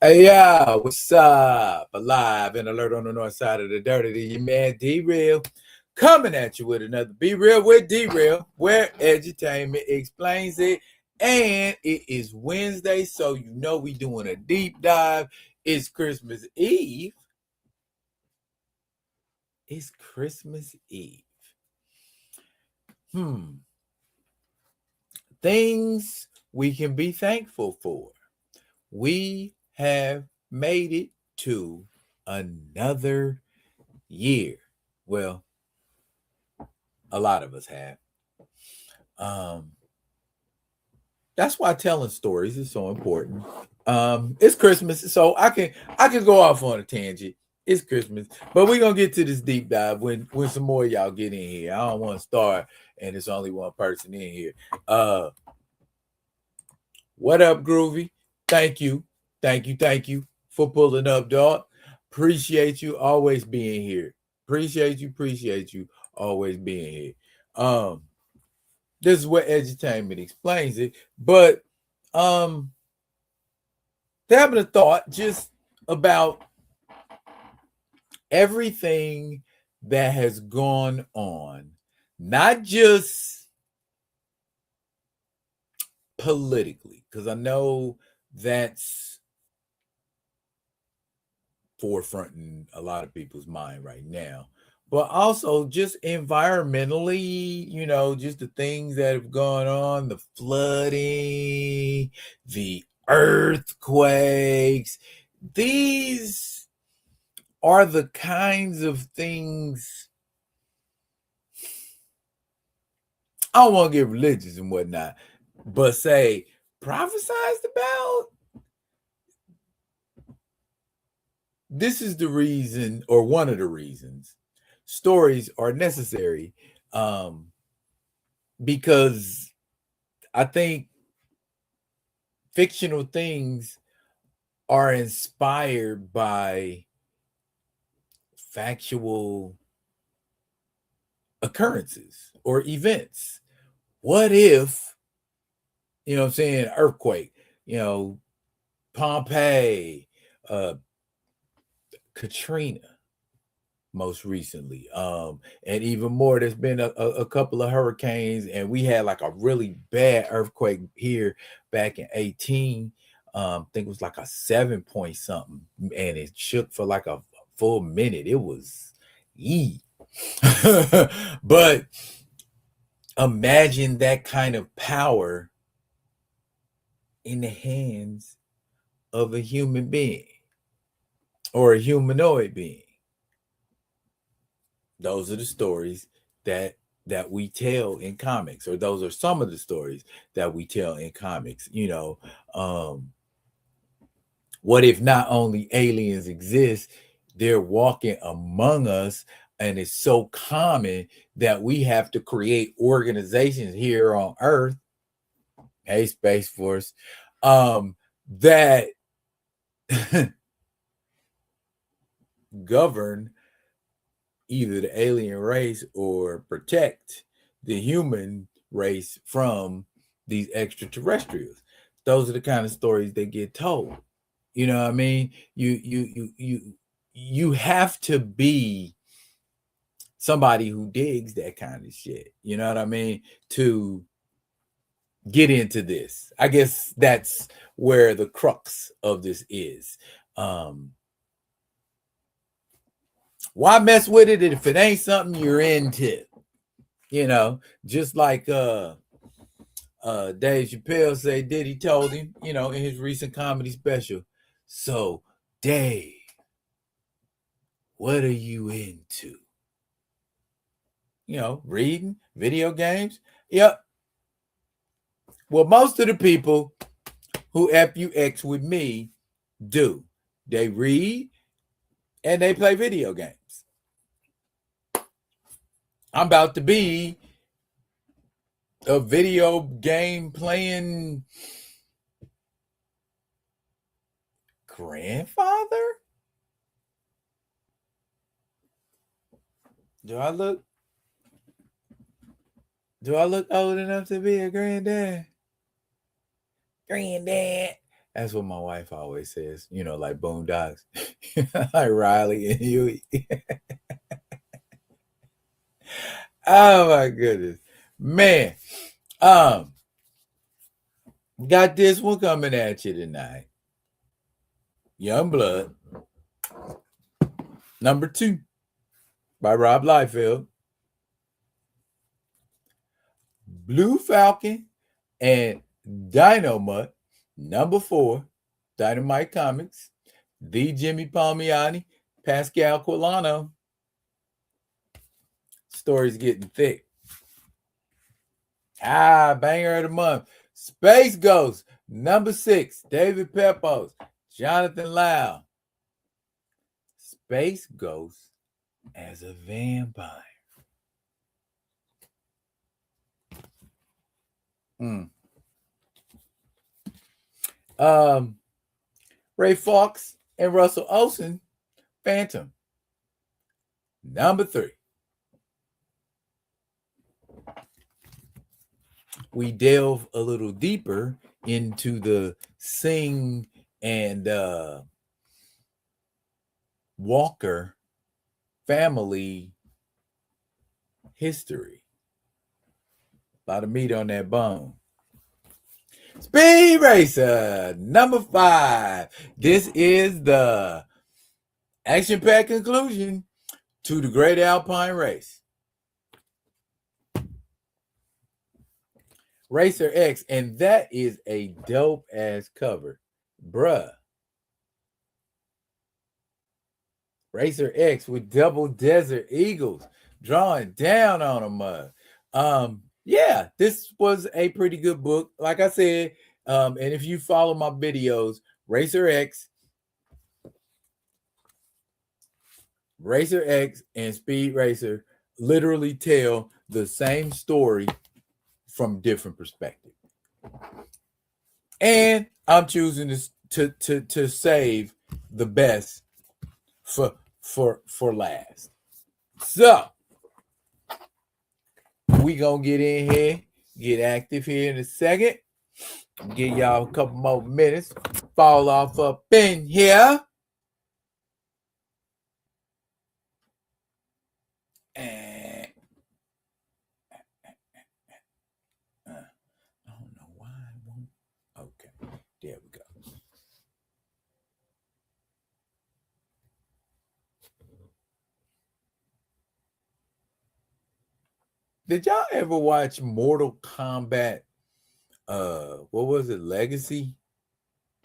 Hey, yeah, what's up? Alive and alert on the north side of the dirty. Your man D-Real coming at you with another Be Real with D-Real, where edutainment explains it. And it is Wednesday, so you know we doing a deep dive. It's Christmas Eve. It's Christmas Eve. Things we can be thankful for. We have made it to another year. Well, a lot of us have. That's why telling stories is so important. It's Christmas, so I can go off on a tangent. It's Christmas, but we're gonna get to this deep dive when some more of y'all get in here. I don't want to start and it's only one person in here. What up, Groovy? Thank you for pulling up, dog. Appreciate you always being here. Appreciate you always being here. This is what edutainment explains it, but having a thought just about everything that has gone on, not just politically, because I know that's forefronting a lot of people's mind right now, but also just environmentally, just the things that have gone on, the flooding, the earthquakes. These are the kinds of things, I don't want to get religious and whatnot, but say prophesized about. This is the reason, or one of the reasons, stories are necessary, because I think fictional things are inspired by factual occurrences or events. What if, earthquake, Pompeii, Katrina, most recently, and even more, there's been a couple of hurricanes, and we had like a really bad earthquake here back in 18. I think it was like a 7 point something, and it shook for like a full minute. It was but imagine that kind of power in the hands of a human being or a humanoid being. Those are the stories that we tell in comics, or those are some of the stories that we tell in comics. What if not only aliens exist, they're walking among us, and it's so common that we have to create organizations here on Earth, hey Space Force, that govern either the alien race or protect the human race from these extraterrestrials. Those are the kind of stories that get told. You know what I mean? You have to be somebody who digs that kind of shit. You know what I mean? To get into this. I guess that's where the crux of this is. Why mess with it if it ain't something you're into? Just like Dave Chappelle said Diddy told him, in his recent comedy special. So, Dave, what are you into? Reading, video games. Yep. Well, most of the people who FUX with me do. They read and they play video games. I'm about to be a video game playing grandfather? Do I look old enough to be a granddad? Granddad. That's what my wife always says, like Boondocks, like Riley and Huey. Oh my goodness, man. Got this one coming at you tonight. Young Blood, number 2, by Rob Liefeld. Blue Falcon and Dynamite, number 4, Dynamite Comics. The Jimmy Palmiotti, Pascal Quilano. Story's getting thick. Banger of the month. Space Ghost, number 6, David Pepos, Jonathan Lau. Space Ghost as a vampire. Ray Fawkes and Russell Olsen, Phantom, number 3. We delve a little deeper into the Singh and Walker family history. A lot of meat on that bone. Speed Racer, number 5. This is the action-packed conclusion to the Great Alpine Race. Racer X, and that is a dope-ass cover. Bruh. Racer X with double Desert Eagles drawing down on them. Yeah, this was a pretty good book. Like I said, and if you follow my videos, Racer X and Speed Racer literally tell the same story from different perspectives. And I'm choosing to save the best for last. So we gonna get in here, get active here in a second. Give y'all a couple more minutes. Fall off up in here. And I don't know why I won't. Okay, there we go. Did y'all ever watch Mortal Kombat? What was it? Legacy?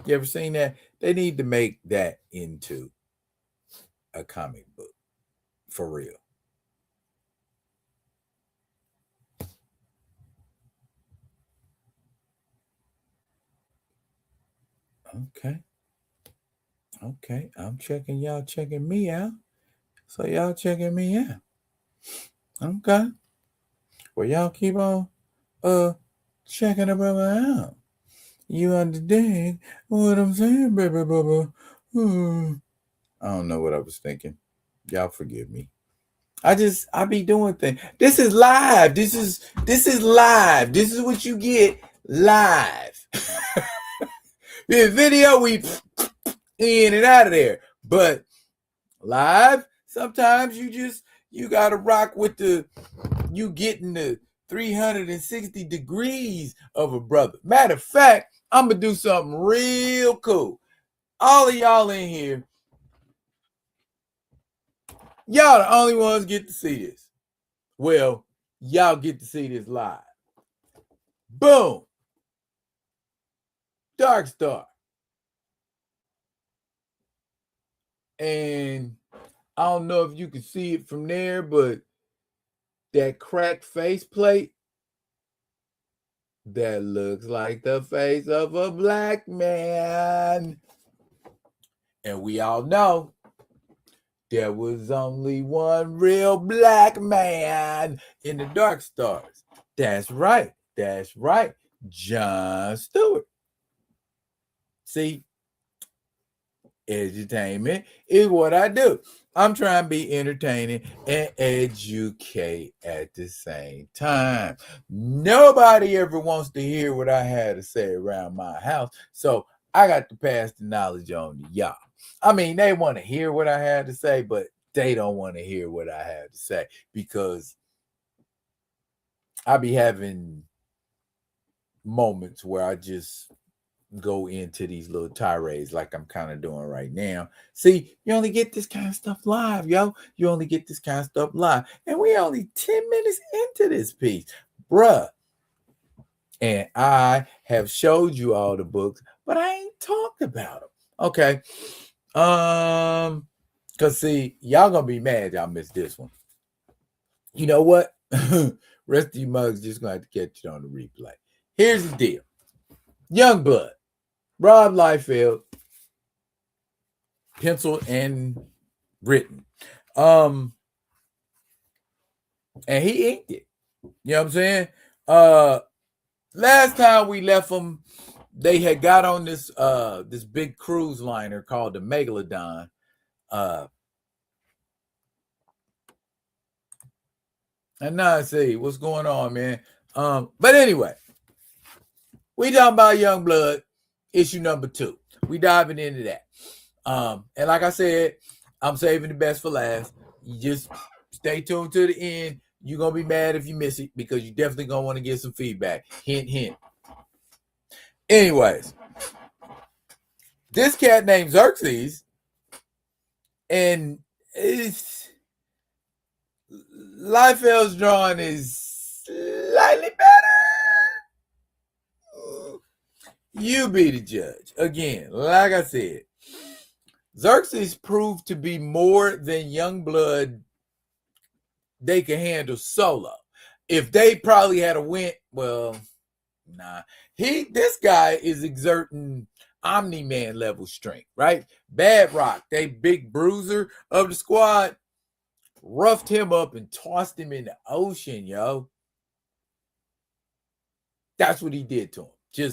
You ever seen that? They need to make that into a comic book for real. Okay. I'm checking y'all checking me out. So y'all checking me out. Okay. Well, y'all keep on checking the brother out. You understand what I'm saying, baby bubba? I don't know what I was thinking. Y'all forgive me. I be doing things. This is live. This is live. This is what you get live. The video we in and out of there. But live, sometimes you gotta rock with you getting the 360 degrees of a brother. Matter of fact, I'm gonna do something real cool. All of y'all in here, y'all the only ones get to see this. Well, y'all get to see this live. Boom. Dark Star. And I don't know if you can see it from there, but that cracked faceplate, that looks like the face of a black man. And we all know there was only one real black man in the Dark Stars. That's right. John Stewart. See, edutainment is what I do. I'm trying to be entertaining and educate at the same time. Nobody ever wants to hear what I had to say around my house. So I got to pass the knowledge on to y'all. I mean, they want to hear what I had to say, but they don't want to hear what I had to say because I be having moments where I just go into these little tirades like I'm kind of doing right now. See, you only get this kind of stuff live, yo. You only get this kind of stuff live. And we only 10 minutes into this piece. Bruh. And I have showed you all the books, but I ain't talked about them. Okay. Because see, y'all gonna be mad y'all missed this one. You know what? Rest of you mugs just gonna have to catch it on the replay. Here's the deal. Youngblood, Rob Liefeld, penciled and written. And he inked it. You know what I'm saying? Last time we left them, they had got on this this big cruise liner called the Megalodon. And now I see what's going on, man. But anyway, we talking about Youngblood, issue number 2. We diving into that. And like I said, I'm saving the best for last. You just stay tuned to the end. You're gonna be mad if you miss it because you definitely gonna want to get some feedback. Hint, hint. Anyways, this cat named Xerxes, and it's Liefeld's drawing is slightly better. You be the judge. Again, like I said, Xerxes proved to be more than Youngblood they can handle solo. If they probably had a win, well, nah. This guy is exerting Omni-Man level strength, right? Bad Rock, they big bruiser of the squad, roughed him up and tossed him in the ocean, yo. That's what he did to him.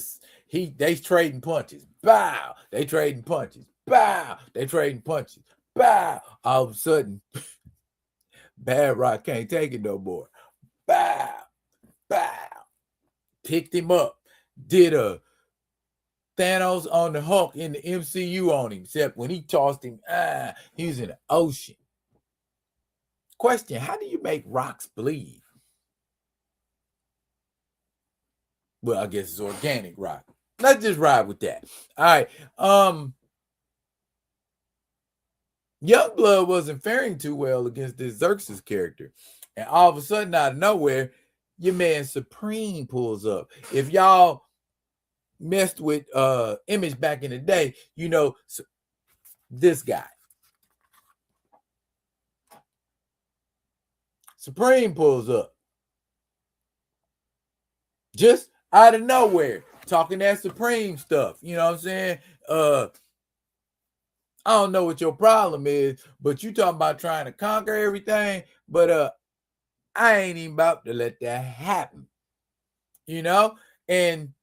They trading punches. Bow. They trading punches. Bow. They trading punches. Bow. All of a sudden, Bad Rock can't take it no more. Bow. Bow. Picked him up. Did a Thanos on the Hulk in the MCU on him, except when he tossed him, he was in the ocean. Question, how do you make rocks bleed? Well, I guess it's organic rock. Let's just ride with that. All right. Youngblood wasn't faring too well against this Xerxes character. And all of a sudden, out of nowhere, your man Supreme pulls up. If y'all messed with Image back in the day, you know this guy. Supreme pulls up. Just out of nowhere, talking that Supreme stuff. You know what I'm saying? I don't know what your problem is, but you talking about trying to conquer everything, but I ain't even about to let that happen. You know? And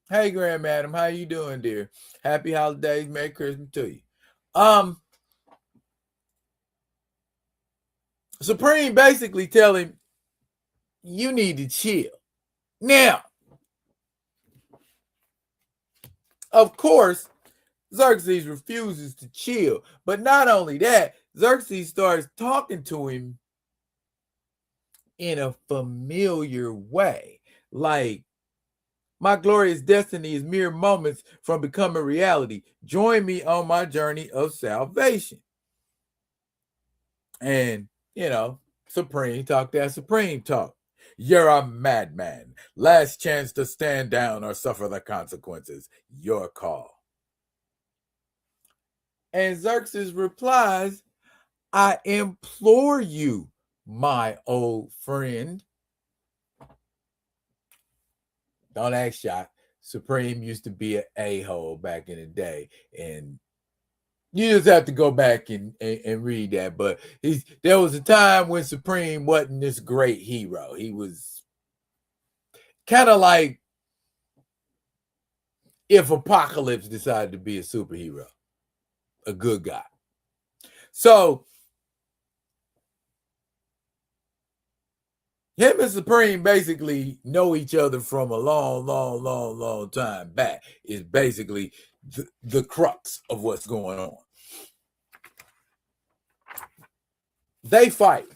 hey, Grand Madam, how you doing, dear? Happy holidays, Merry Christmas to you. Supreme basically tell him, you need to chill. Now, of course, Xerxes refuses to chill. But not only that, Xerxes starts talking to him in a familiar way. Like, my glorious destiny is mere moments from becoming reality. Join me on my journey of salvation. And, you know, Supreme talk that Supreme talk. You're a madman. Last chance to stand down or suffer the consequences. Your call. And Xerxes replies, I implore you, my old friend. Don't act shocked. Supreme used to be an a-hole back in the day. And you just have to go back and read that. But there was a time when Supreme wasn't this great hero. He was kind of like if Apocalypse decided to be a superhero, a good guy. So Him and Supreme basically know each other from a long time back. Is basically the crux of what's going on. They fight.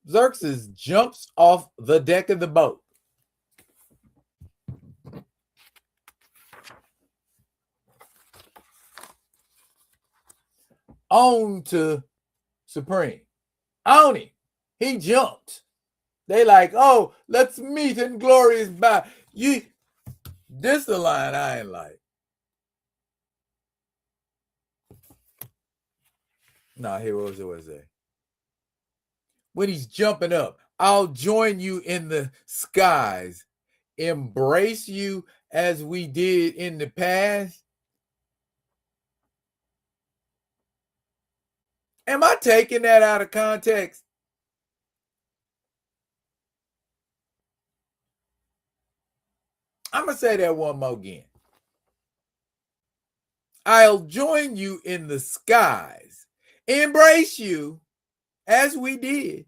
Xerxes jumps off the deck of the boat. On to Supreme. On him. He jumped. They like, oh, let's meet in glorious battle. This the line I ain't like. Nah, here what was it? When he's jumping up, I'll join you in the skies, embrace you as we did in the past. Am I taking that out of context? I'm going to say that one more again. I'll join you in the skies, embrace you as we did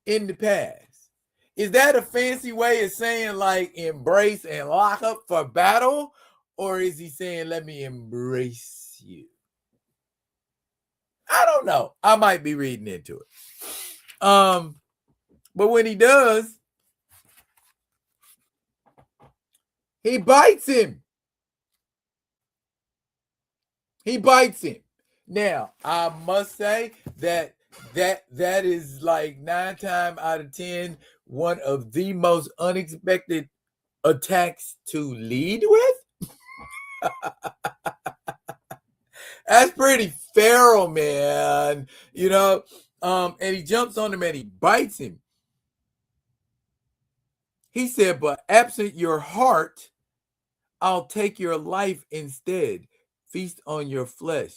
in the past. Is that a fancy way of saying like embrace and lock up for battle? Or is he saying, let me embrace you? I don't know. I might be reading into it. But when he does, he bites him. He bites him. Now, I must say that is like 9 times out of 10 one of the most unexpected attacks to lead with. That's pretty feral, man. You know, and he jumps on him and he bites him. He said, but absent your heart, I'll take your life instead. Feast on your flesh.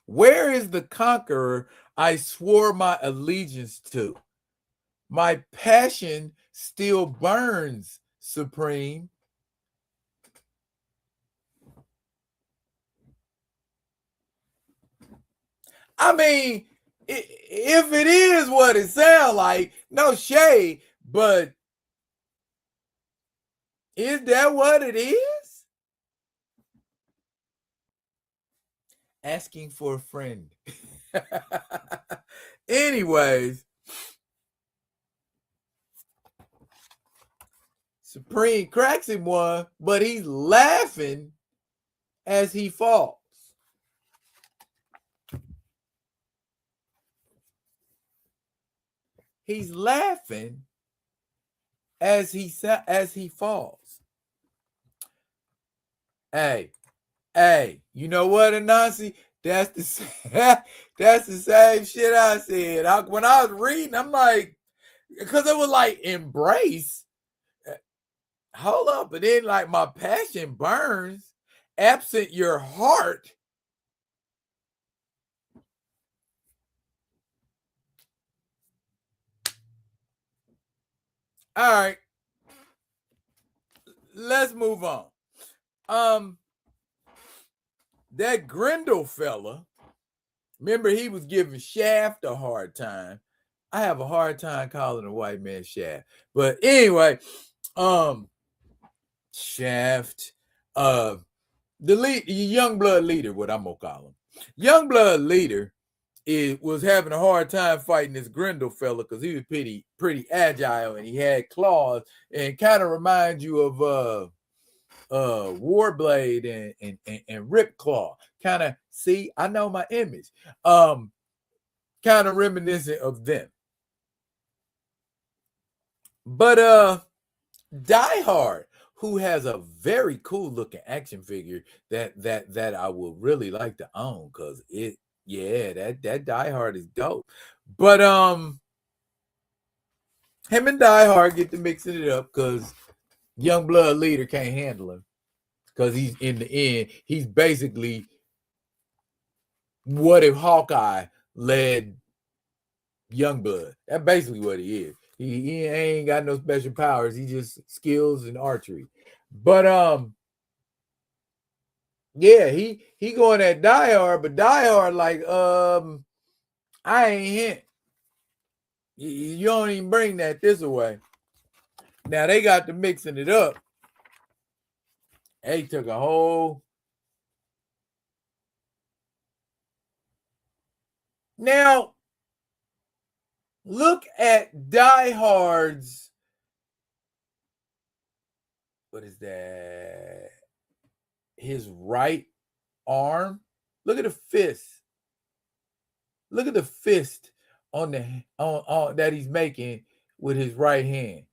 Where is the conqueror I swore my allegiance to? My passion still burns, Supreme. I mean, if it is what it sounds like, no shade, but is that what it is? Asking for a friend. Anyways, Supreme cracks him one, but he's laughing as he falls. He's laughing as he falls. Hey, you know what, Anansi? That's the same shit I said. When I was reading, I'm like, because it was like embrace. Hold up, but then like my passion burns, absent your heart. All right, let's move on. That Grendel fella, remember he was giving Shaft a hard time. I have a hard time calling a white man Shaft, but anyway, Shaft, the young blood leader, what I'm gonna call him, young blood leader, was having a hard time fighting this Grendel fella because he was pretty agile and he had claws and kind of reminds you of Warblade and Ripclaw. Kind of, see, I know my image. Kind of reminiscent of them. But Die Hard, who has a very cool looking action figure that I would really like to own, because that Die Hard is dope. But him and Die Hard get to mixing it up because young blood leader can't handle him, because he's in the end, he's basically what if Hawkeye led Youngblood. That's basically what he is. He ain't got no special powers. He just skills and archery. But yeah, he going at Die Hard, but Die Hard like I ain't hint. You don't even bring that this away. Now they got to mixing it up. They took a whole. Now, look at Die Hard's. What is that? His right arm. Look at the fist. Look at the fist on the on that he's making with his right hand.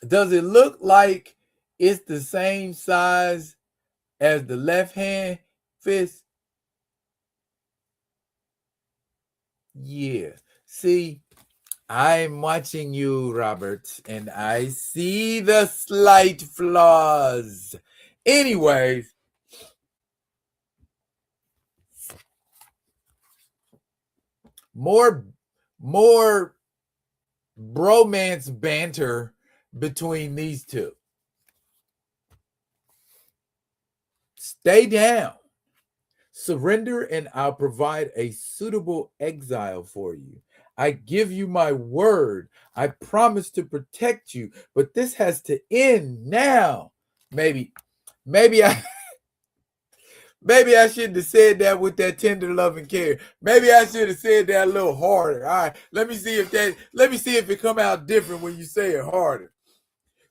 Does it look like it's the same size as the left hand fist? Yeah. See, I'm watching you, Robert, and I see the slight flaws. Anyways, more bromance banter between these two. Stay down. Surrender, and I'll provide a suitable exile for you. I give you my word. I promise to protect you, but this has to end now. Maybe I shouldn't have said that with that tender love and care. Maybe I should have said that a little harder. All right, let me see if it come out different when you say it harder.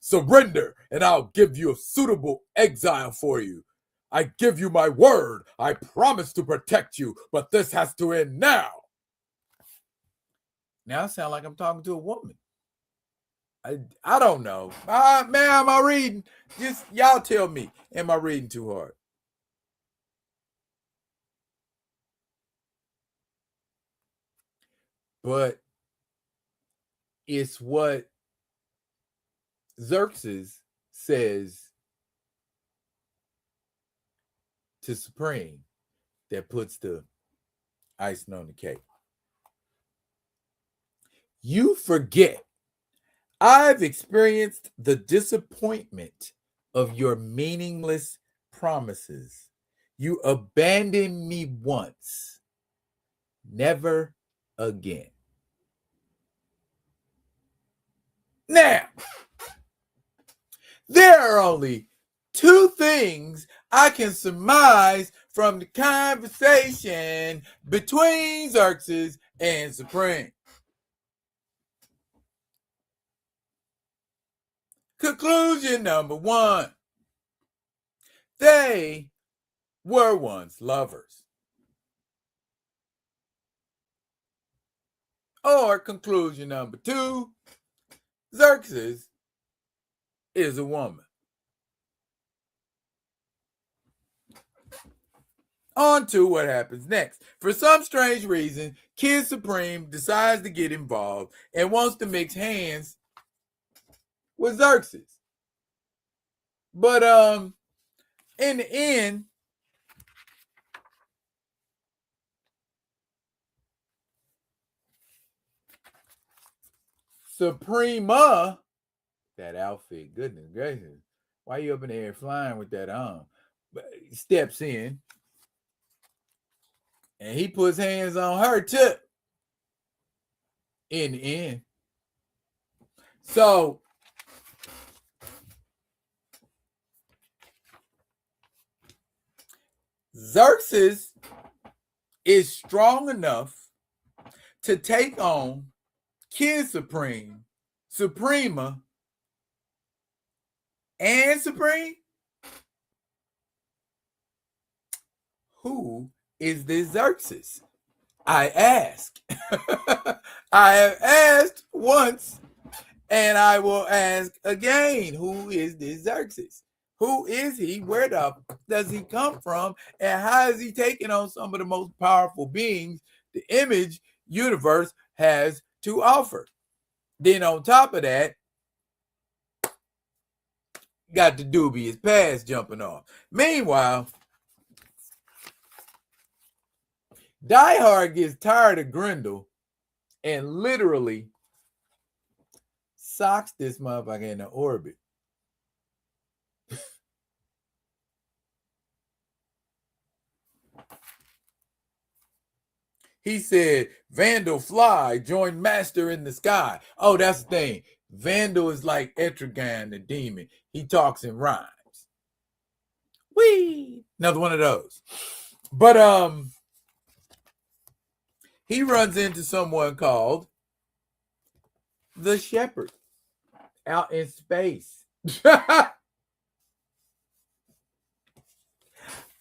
Surrender, and I'll give you a suitable exile for you. I give you my word. I promise to protect you, but this has to end now. Now I sound like I'm talking to a woman. I don't know. Man, am I reading? Just y'all tell me. Am I reading too hard? But it's what Xerxes says to Supreme that puts the icing on the cake. You forget. I've experienced the disappointment of your meaningless promises. You abandoned me once, never again. Now, there are only two things I can surmise from the conversation between Xerxes and Supreme. Conclusion number one. They were once lovers. Or conclusion number two. Xerxes is a woman. On to what happens next. For some strange reason, Kid Supreme decides to get involved and wants to mix hands with Xerxes. But in the end, Suprema, that outfit, goodness gracious, why you up in the air flying with that on? Steps in and he puts hands on her too. In the end. So Xerxes is strong enough to take on Kid Supreme, Suprema, and Supreme. Who is this Xerxes? I ask. I have asked once, and I will ask again. Who is this Xerxes? Who is he? Where does he come from? And how is he taking on some of the most powerful beings the image universe has to offer? Then on top of that, got the dubious past jumping off. Meanwhile, Die Hard gets tired of Grendel and literally socks this motherfucker into orbit. He said, Vandal fly, join master in the sky. Oh, that's the thing. Vandal is like Etrigan, the demon. He talks in rhymes. Whee! Another one of those. But he runs into someone called the Shepherd out in space.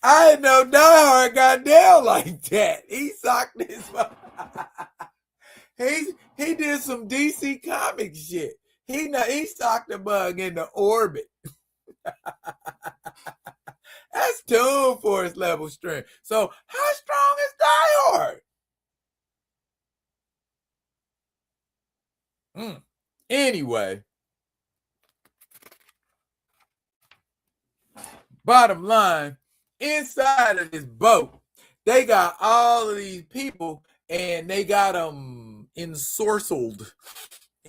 I didn't know Die Hard got down like that. He socked his. He did some DC comic shit. He socked the bug into orbit. That's Toon Force level strength. So how strong is Die Hard? Anyway, bottom line, inside of this boat, they got all of these people and they got them ensorcelled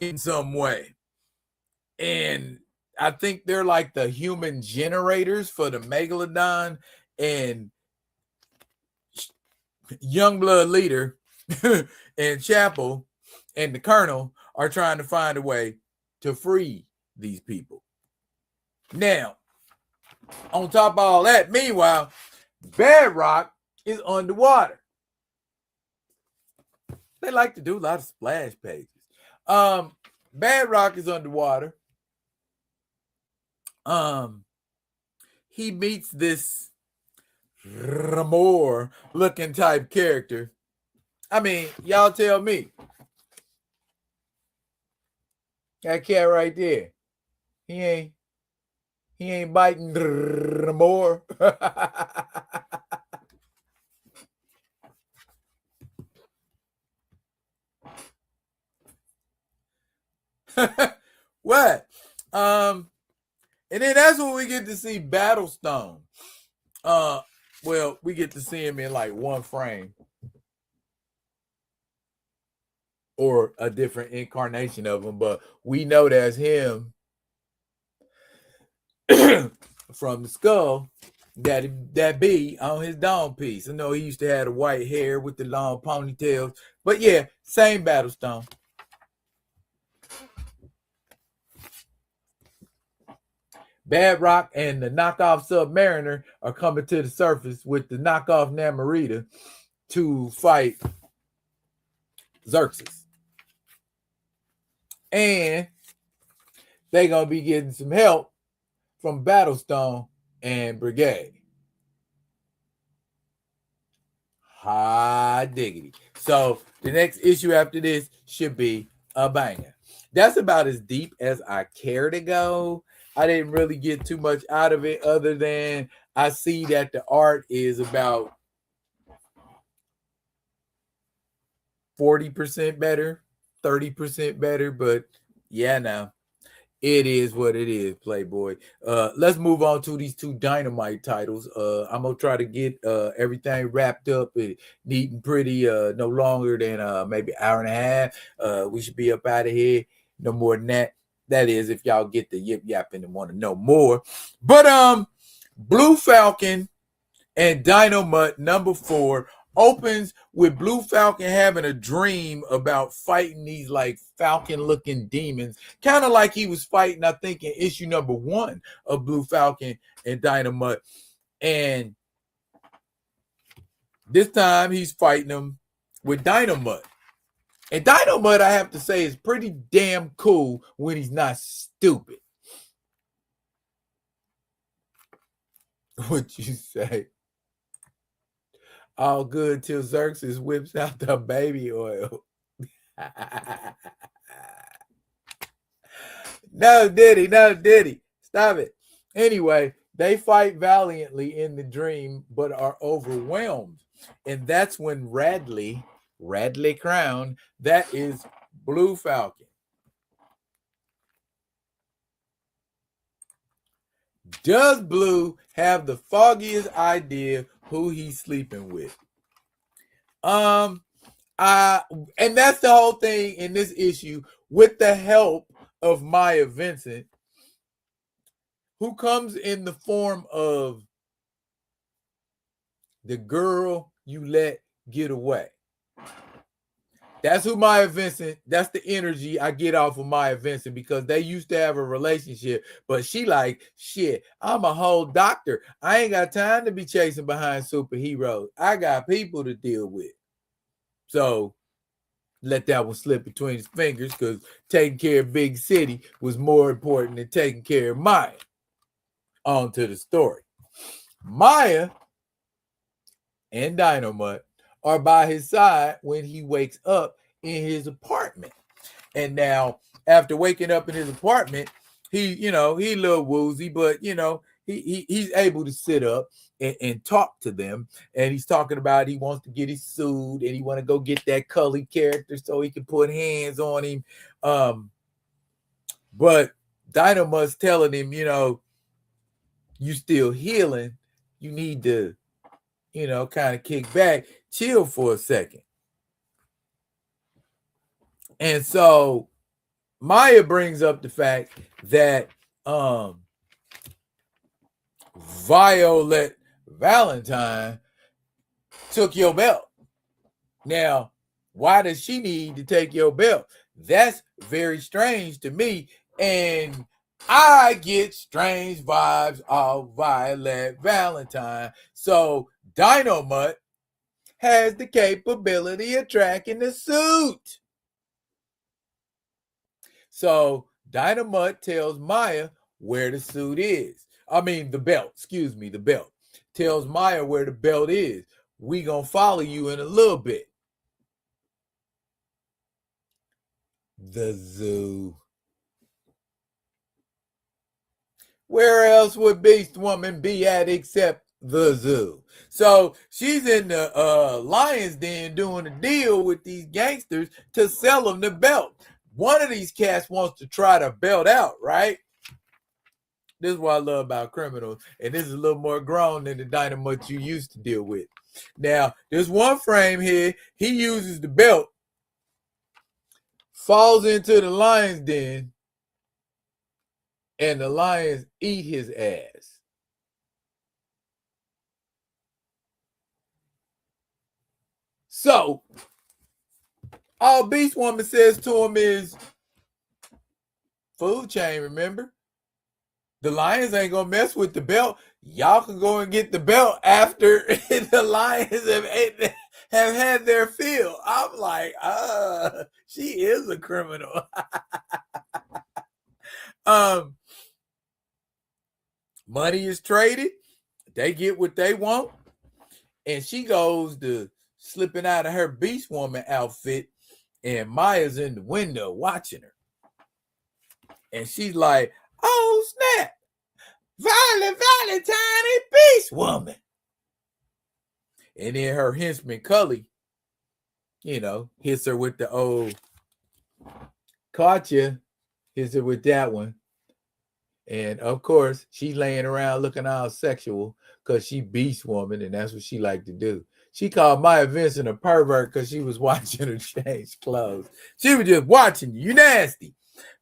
in some way. And I think they're like the human generators for the Megalodon, and Youngblood leader and Chapel and the Colonel are trying to find a way to free these people. Now, on top of all that, meanwhile, Bedrock is underwater. They like to do a lot of splash pages. Bedrock is underwater. He meets this Ramor looking type character. I mean, y'all tell me. That cat right there. He ain't biting Ramor. What? And then that's when we get to see Battlestone. Well, we get to see him in like one frame or a different incarnation of him, but we know that's him from the skull that be on his dome piece. I know he used to have the white hair with the long ponytails, but yeah, same Battlestone. Bedrock and the knockoff Submariner are coming to the surface with the knockoff Namorita to fight Xerxes. And they're going to be getting some help from Battlestone and Brigade. Hot diggity. So the next issue after this should be a banger. That's about as deep as I care to go. I didn't really get too much out of it other than I see that the art is about 40% better, 30% better, but yeah, now it is what it is, Playboy. Let's move on to these two Dynamite titles. I'm gonna try to get everything wrapped up neat and pretty, no longer than maybe an hour and a half. We should be up out of here, no more than that. That is, if y'all get the yip yapping and want to know more. But Blue Falcon and Dynamite #4 opens with Blue Falcon having a dream about fighting these like falcon-looking demons, kind of like he was fighting, I think, in issue #1 of Blue Falcon and Dynamite. And this time he's fighting them with Dynamite. And Dynamite, I have to say, is pretty damn cool when he's not stupid. What you say? All good till Xerxes whips out the baby oil. No, Diddy. Stop it. Anyway, they fight valiantly in the dream, but are overwhelmed. And that's when Radley Crown, that is Blue Falcon. Does Blue have the foggiest idea who he's sleeping with? And that's the whole thing in this issue, with the help of Maya Vincent, who comes in the form of the girl you let get away. That's who Maya Vincent, that's the energy I get off of Maya Vincent, because they used to have a relationship, but she like, shit, I'm a whole doctor. I ain't got time to be chasing behind superheroes. I got people to deal with. So let that one slip between his fingers, because taking care of Big City was more important than taking care of Maya. On to the story. Maya and Dynamite are by his side when he wakes up in his apartment. And now, after waking up in his apartment, he a little woozy, but he's able to sit up and talk to them. And he's talking about he wants to get his suit, and he want to go get that Cully character so he can put hands on him. But Dynamite's telling him, you still healing. You need to, kind of kick back, chill for a second. And so Maya brings up the fact that Violet Valentine took your belt. Now, why does she need to take your belt? That's very strange to me. And I get strange vibes of Violet Valentine. So Dynamite has the capability of tracking the suit. So Dynamite tells Maya where the suit is. I mean, the belt. Excuse me, the belt. Tells Maya where the belt is. We gonna follow you in a little bit. The zoo. Where else would Beast Woman be at except the zoo? So she's in the lion's den doing a deal with these gangsters to sell them the belt. One of these cats wants to try to belt out, right? This is what I love about criminals. And this is a little more grown than the Dynamite you used to deal with. Now, there's one frame here. He uses the belt, falls into the lion's den, and the lions eat his ass. So, all Beast Woman says to him is, food chain, remember? The lions ain't gonna mess with the belt. Y'all can go and get the belt after the lions have had their fill. I'm like, she is a criminal. Money is traded. They get what they want. And she goes to slipping out of her Beast Woman outfit, and Maya's in the window watching her. And she's like, oh, snap. Violet Valentine and Beast Woman. And then her henchman, Cully, hits her with the old, caught you, hits her with that one. And, of course, she's laying around looking all sexual because she Beast Woman, and that's what she like to do. She called Maya Vincent a pervert because she was watching her change clothes. She was just watching you. You nasty.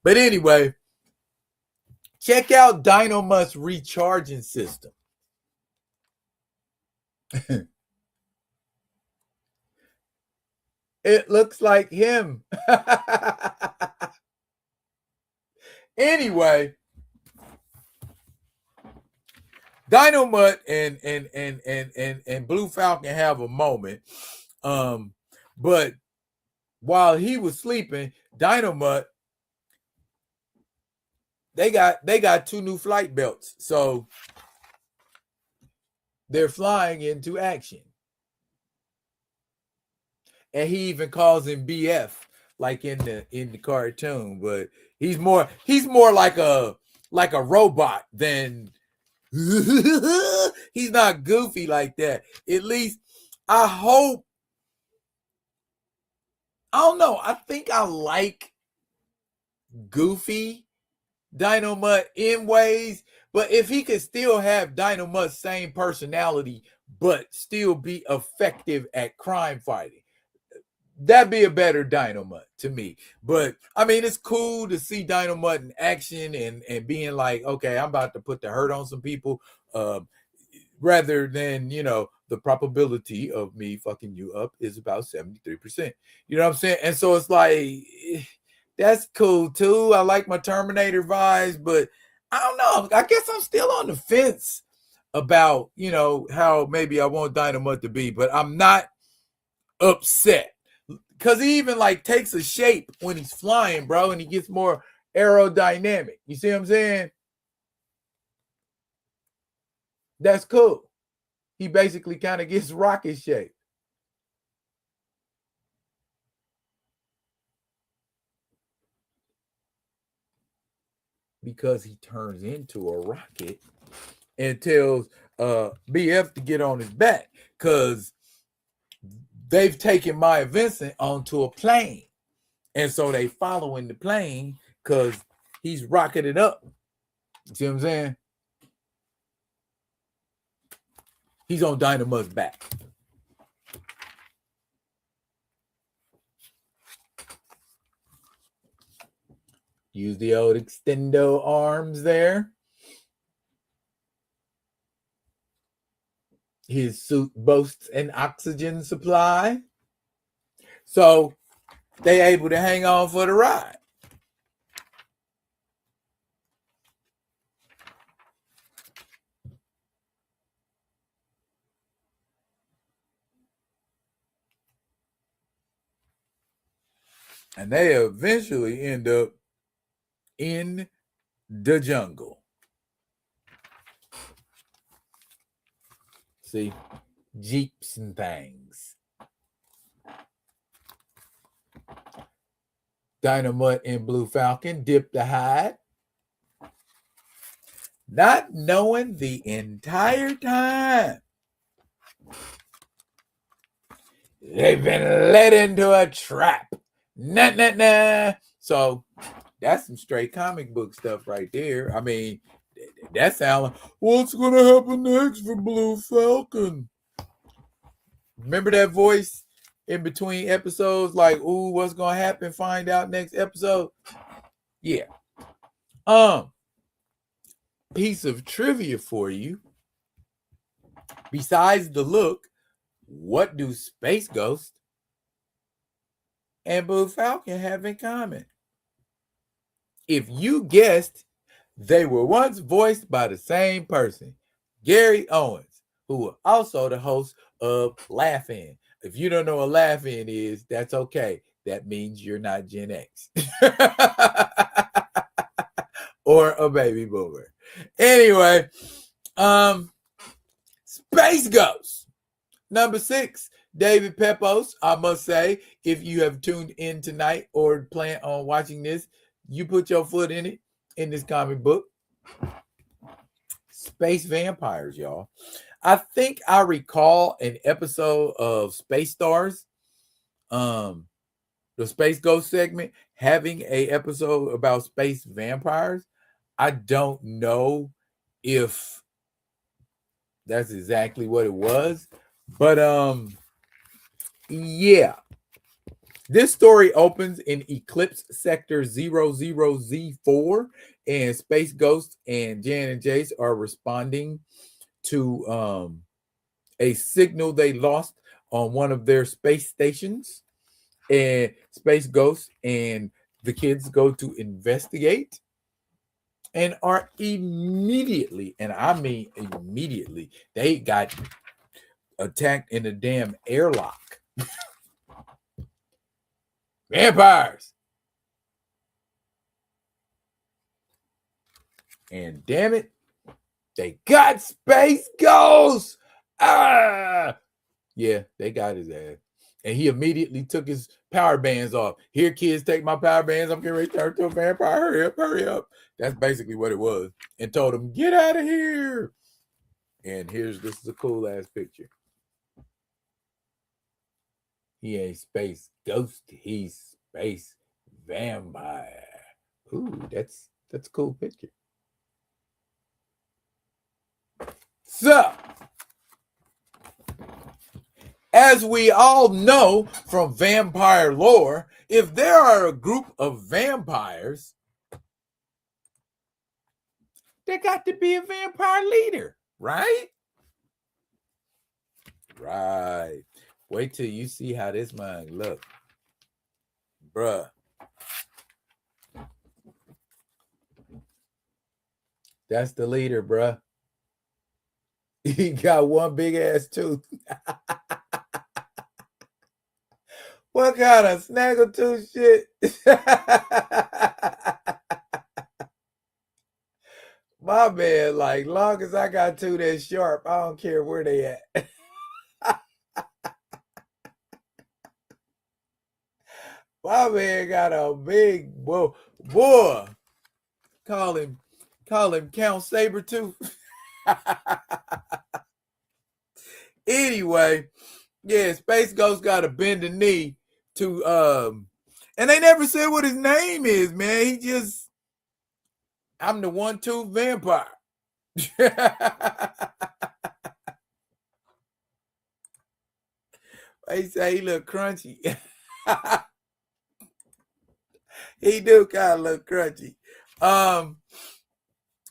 But anyway, check out Dynamite's recharging system. It looks like him. Anyway, Dynamite and Blue Falcon have a moment. But while he was sleeping, Dynamite, they got 2 new flight belts. So they're flying into action. And he even calls him BF, like in the cartoon, but he's more like a robot than he's not goofy like that. At least I hope. I don't know. I think I like goofy Dynamite in ways, but if he could still have Dynamite's same personality but still be effective at crime fighting, that'd be a better Dynamite to me. But I mean, it's cool to see Dynamite in action and being like, okay, I'm about to put the hurt on some people. rather than, the probability of me fucking you up is about 73%. You know what I'm saying? And so it's like, that's cool too. I like my Terminator vibes, but I don't know. I guess I'm still on the fence about, how maybe I want Dynamite to be, but I'm not upset. Because he even like takes a shape when he's flying, bro, and he gets more aerodynamic. You see what I'm saying? That's cool. He basically kind of gets rocket shape. Because he turns into a rocket and tells BF to get on his back because they've taken Maya Vincent onto a plane. And so they following the plane because he's rocketed up. You see what I'm saying? He's on Dynamite's back. Use the old extendo arms there. His suit boasts an oxygen supply. So they able to hang on for the ride. And they eventually end up in the jungle. See, jeeps and things. Dynamite and Blue Falcon dip the hide, not knowing the entire time they've been led into a trap. Nah. So that's some straight comic book stuff right there. I mean, that sounds like, what's going to happen next for Blue Falcon? Remember that voice in between episodes? Like, ooh, what's going to happen? Find out next episode. Yeah. Piece of trivia for you. Besides the look, what do Space Ghost and Blue Falcon have in common? If you guessed, they were once voiced by the same person, Gary Owens, who was also the host of Laugh-In. If you don't know what Laugh-In is, that's okay. That means you're not Gen X. Or a baby boomer. Anyway, Space Ghost. Number 6, David Pepos. I must say, if you have tuned in tonight or plan on watching this, you put your foot in it in this comic book. Space vampires, y'all. I think I recall an episode of Space Stars, the Space Ghost segment, having a episode about space vampires. I don't know if that's exactly what it was, but yeah. This story opens in Eclipse Sector 00Z4, and Space Ghost and Jan and Jace are responding to a signal they lost on one of their space stations. And Space Ghost and the kids go to investigate and are immediately, and I mean immediately, they got attacked in a damn airlock. Vampires. And damn it, they got Space Ghost. Yeah, they got his ass. And he immediately took his power bands off. Here, kids, take my power bands. I'm getting ready to turn to a vampire. Hurry up. That's basically what it was. And told him, get out of here. And this is a cool ass picture. He ain't Space Ghost. He's Space Vampire. Ooh, that's a cool picture. So, as we all know from vampire lore, if there are a group of vampires, there got to be a vampire leader, right? right. Wait till you see how this mug look. Bruh. That's the leader, bruh. He got one big ass tooth. What kind of snaggletooth shit? My man, like, long as I got two that sharp, I don't care where they at. My man got a big boy. Call him Count Sabretooth. Anyway, yeah, Space Ghost got to bend the knee to and they never said what his name is, man. He just, I'm the one-tooth vampire. They say he look crunchy. He do kind of look crunchy.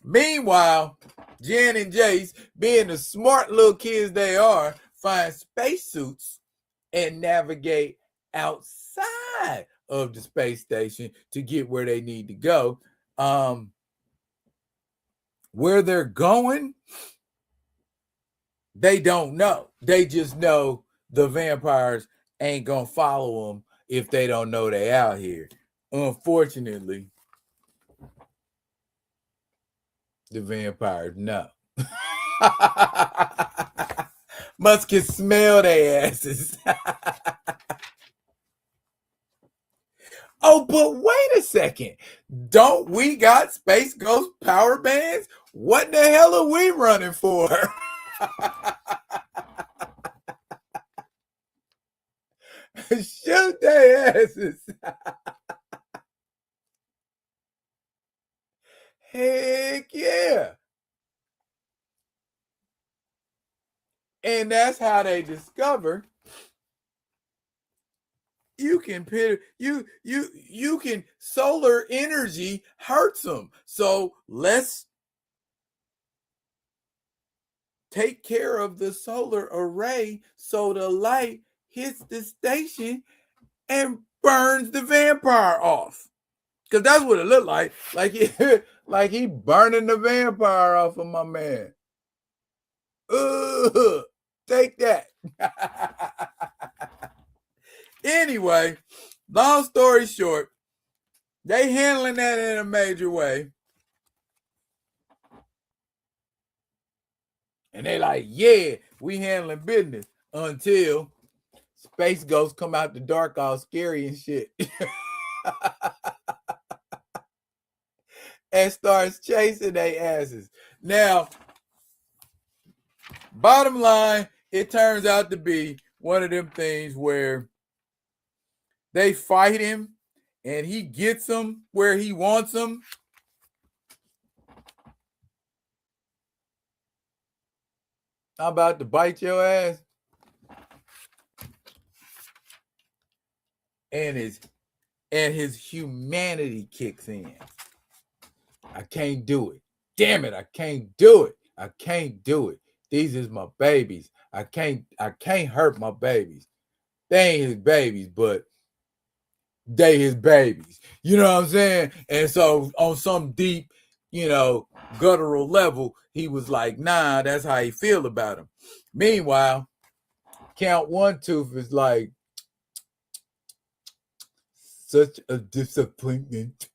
Meanwhile, Jen and Jace, being the smart little kids they are, find spacesuits and navigate outside of the space station to get where they need to go. Where they're going, they don't know. They just know the vampires ain't gonna follow them if they don't know they out here. Unfortunately, the vampires know. Must can smell their asses. Oh, but wait a second. Don't we got Space Ghost power bands? What the hell are we running for? Shoot their asses. Heck yeah. And that's how they discover you can solar energy hurts them. So let's take care of the solar array so the light hits the station and burns the vampire off. Because that's what it looked like. Like he burning the vampire off of my man. Take that. Anyway, long story short, they handling that in a major way. And they like, yeah, we handling business until Space Ghosts come out the dark all scary and shit. And starts chasing their asses. Now, bottom line, it turns out to be one of them things where they fight him and he gets them where he wants them. How about to bite your ass? And his humanity kicks in. I can't do it. Damn it, I can't do it. I can't do it. These is my babies. I can't hurt my babies. They ain't his babies, but they his babies. You know what I'm saying? And so on some deep, guttural level, he was like, nah, that's how he feel about him. Meanwhile, Count One Tooth is like, such a disappointment.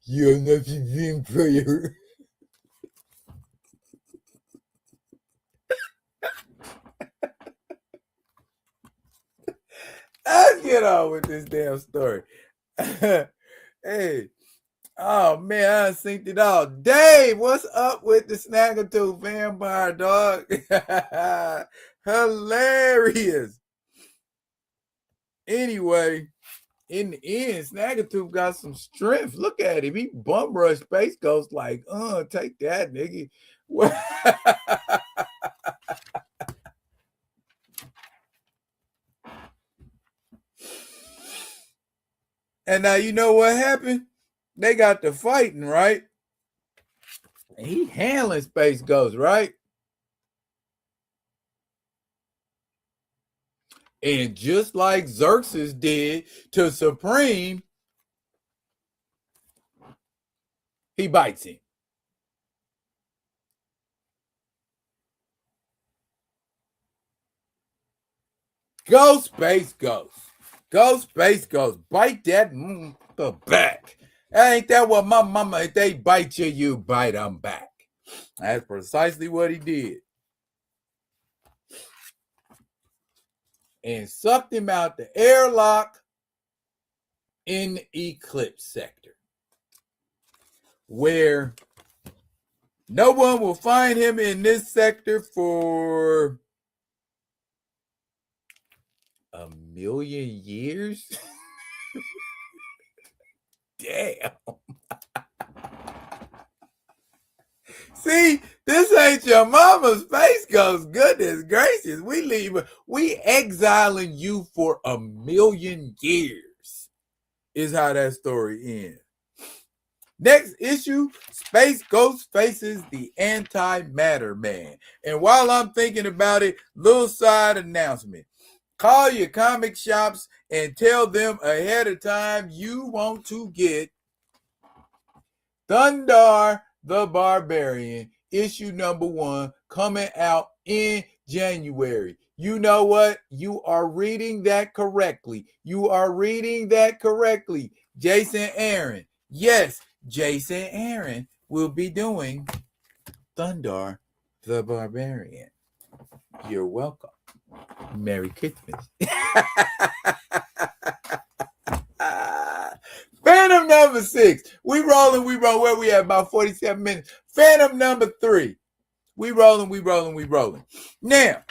You're not a vampire. Let's get on with this damn story. Hey, oh man, I synced it all. Dave, what's up with the Snaggletooth vampire, dog? Hilarious. Anyway, in the end, Snaggletooth got some strength. Look at him. He bum rushed Space Ghost like, take that, nigga. And now you know what happened? They got to fighting, right? And he handling Space Ghost, right? And just like Xerxes did to Supreme, he bites him. Go Space Ghost. Go Space Ghost. Bite that the back. Ain't that what my mama, if they bite you, you bite them back. That's precisely what he did. And sucked him out the airlock in Eclipse Sector, where no one will find him in this sector for 1,000,000 years. Damn. See, this ain't your mama's Space Ghost. Goodness gracious. We exiling you for 1,000,000 years is how that story ends. Next issue, Space Ghost faces the Antimatter Man. And while I'm thinking about it, little side announcement. Call your comic shops and tell them ahead of time you want to get Thundar the Barbarian, issue number 1, coming out in January. You know what? You are reading that correctly. You are reading that correctly. Jason Aaron. Yes, Jason Aaron will be doing Thundar the Barbarian. You're welcome. Merry Christmas. Phantom number 6. We rolling. Where we at? About 47 minutes. Phantom number 3. We rolling. Now,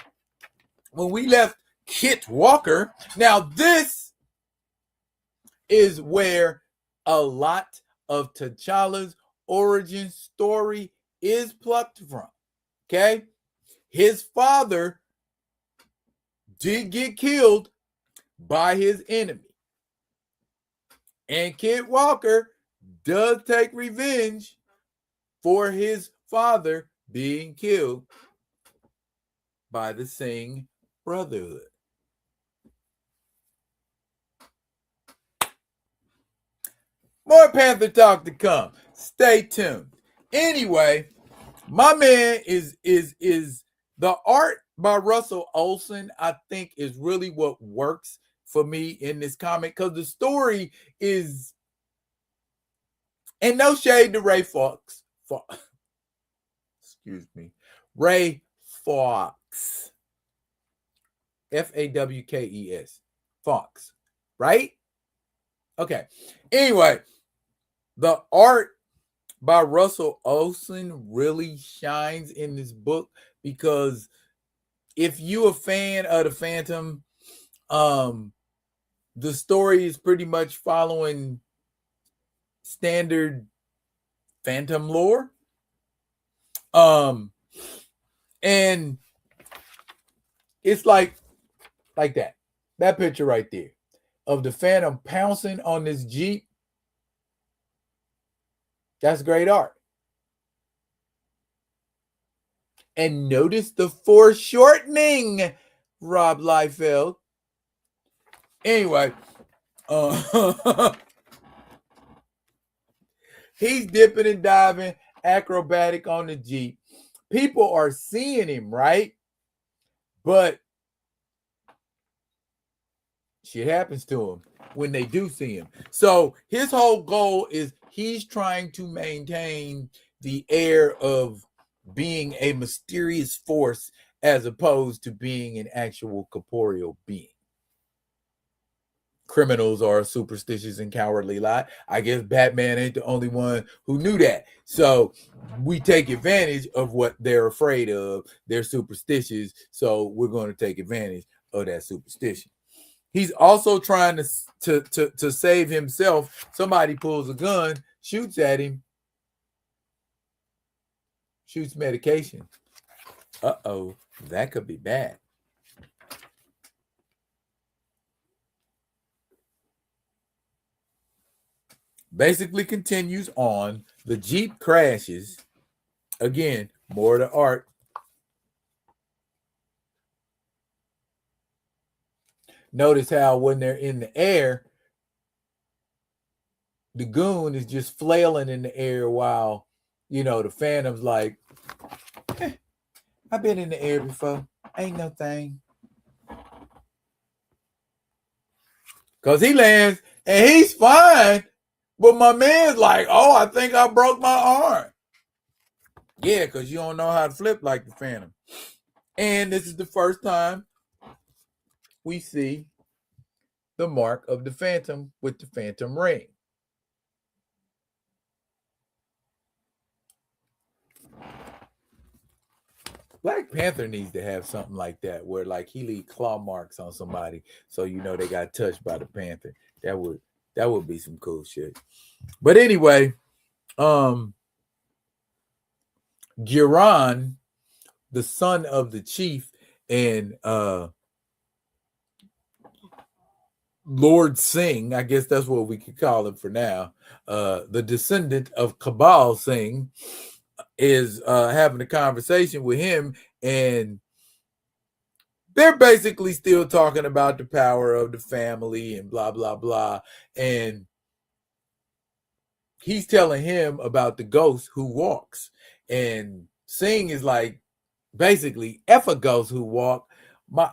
when we left Kit Walker, now this is where a lot of T'Challa's origin story is plucked from. Okay? His father did get killed by his enemy. And Kit Walker does take revenge for his father being killed by the Singh Brotherhood. More Panther talk to come. Stay tuned. Anyway, my man is the art by Russell Olson, I think, is really what works for me in this comic, because the story is, and no shade to Ray Fox. Excuse me. Ray Fox. Fawkes. Fox. Right? Okay. Anyway, the art by Russell Olson really shines in this book, because if you a fan of the Phantom, the story is pretty much following standard Phantom lore. And it's like that. That picture right there of the Phantom pouncing on this Jeep. That's great art. And notice the foreshortening, Rob Liefeld. Anyway, he's dipping and diving, acrobatic on the Jeep. People are seeing him, right? But shit happens to him when they do see him. So his whole goal is he's trying to maintain the air of being a mysterious force as opposed to being an actual corporeal being. Criminals are superstitious and cowardly lot. I guess Batman ain't the only one who knew that. So we take advantage of what they're afraid of. They're superstitious, so we're going to take advantage of that superstition. He's also trying to save himself. Somebody pulls a gun, shoots at him, shoots medication. Uh-oh, that could be bad. basically continues on. The Jeep crashes. Again, more of the art. Notice how when they're in the air, the goon is just flailing in the air while, the Phantom's like, I've been in the air before. Ain't no thing. Because he lands and he's fine. But my man's like, oh, I think I broke my arm. Yeah, because you don't know how to flip like the Phantom. And this is the first time we see the mark of the Phantom with the Phantom ring. Black Panther needs to have something like that where like he leave claw marks on somebody so they got touched by the Panther. That would be some cool shit. But anyway, Giran, the son of the chief, and Lord Singh, I guess that's what we could call him for now, the descendant of Kabal Singh, is having a conversation with him, and they're basically still talking about the power of the family and blah, blah, blah. And he's telling him about the ghost who walks. And Singh is like, basically, F a ghost who walk. My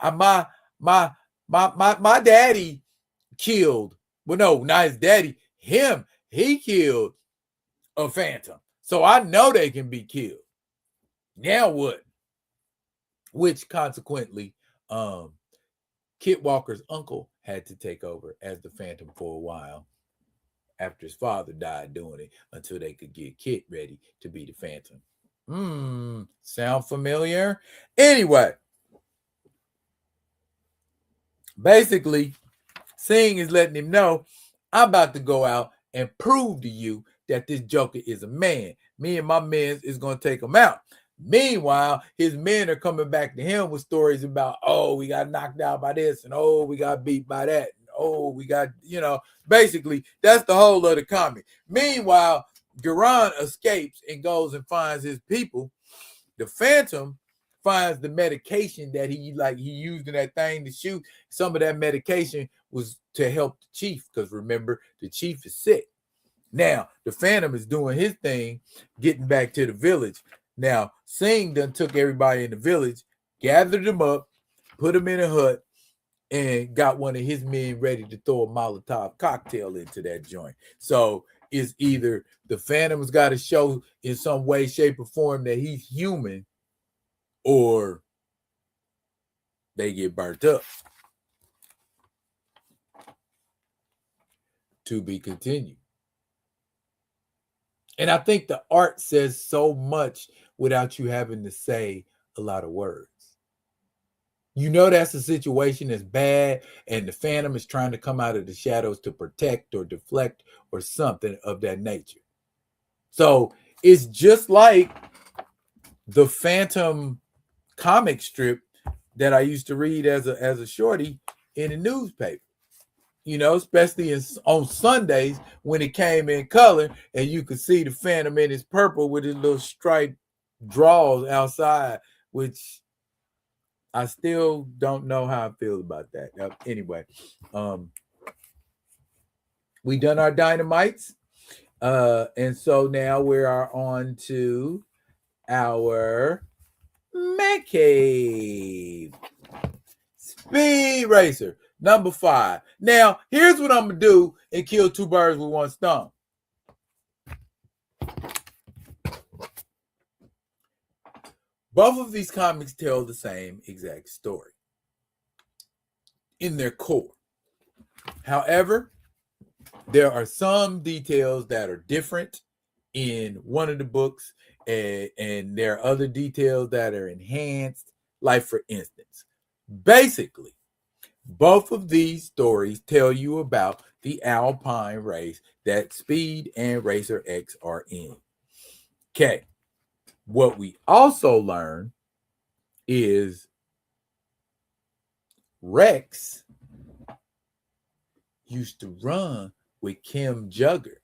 daddy killed. Well, no, not his daddy. Him. He killed a Phantom. So I know they can be killed. Now what? Which consequently, Kit Walker's uncle had to take over as the Phantom for a while after his father died doing it until they could get Kit ready to be the Phantom. Sound familiar? Anyway, basically, Singh is letting him know, I'm about to go out and prove to you that this Joker is a man. Me and my men is going to take him out. Meanwhile, his men are coming back to him with stories about, oh, we got knocked out by this, and oh, we got beat by that, and oh, we got, basically, that's the whole of the comic. Meanwhile, Giran escapes and goes and finds his people. The Phantom finds the medication that he used in that thing to shoot. Some of that medication was to help the chief, because remember, the chief is sick. Now, the Phantom is doing his thing, getting back to the village. Now, Singh done took everybody in the village, gathered them up, put them in a hut, and got one of his men ready to throw a Molotov cocktail into that joint. So it's either the Phantom's got to show in some way, shape, or form that he's human, or they get burnt up. To be continued. And I think the art says so much without you having to say a lot of words. That's a situation that's bad, and the Phantom is trying to come out of the shadows to protect or deflect or something of that nature. So it's just like the Phantom comic strip that I used to read as a shorty in the newspaper. Especially on Sundays when it came in color and you could see the Phantom in his purple with his little striped drawers outside, which I still don't know how I feel about that. Anyway, we done our dynamites. And so now we are on to our Man Cave Speed Racer. Number 5. Now, here's what I'm going to do and kill 2 birds with 1 stone. Both of these comics tell the same exact story in their core. However, there are some details that are different in one of the books, and there are other details that are enhanced. Like, for instance, basically, both of these stories tell you about the Alpine race that Speed and Racer X are in. Okay. What we also learn is Rex used to run with Kim Jugger.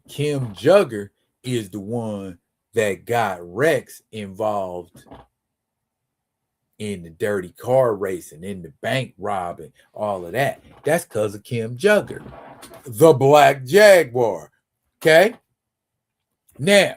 Kim Jugger is the one that got Rex involved in the dirty car racing, in the bank robbing, all of that. That's because of Kim Jugger, the Black Jaguar. Okay? Now,